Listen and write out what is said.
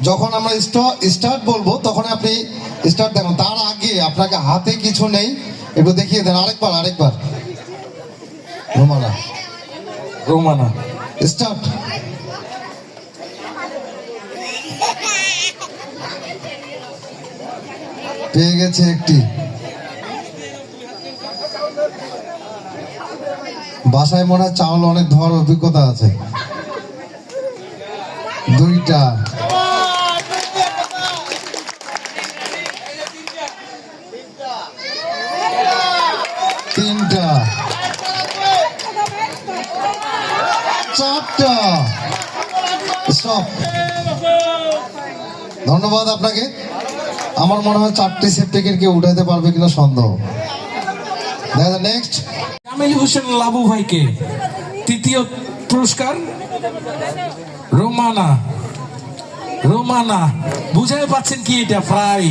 যখন আমরা স্টার্ট বলবো তখন আপনি স্টার্ট দেবেন। তার আগে আপনাকে হাতে কিছু নেই, একটু দেখিয়ে দেন আরেকবার। রোমানা রোমানা স্টার্ট। পেয়ে গেছে একটি। বাসায় মনে হয় চাউল অনেক ধোয়ার অভিজ্ঞতা আছে। দুইটা, তিনটা, চারটা। স্টপ। ধন্যবাদ আপনাকে। আমার মনে হয় 4টি সেফটিকেট কেউ উঠাইতে পারবে কিনা সন্দেহ। নেক্সট কামিল হোসেন লাবু ভাইকে তৃতীয় পুরস্কার। রোমানা বুঝাই পাচ্ছেন কি এটা? ফ্রাই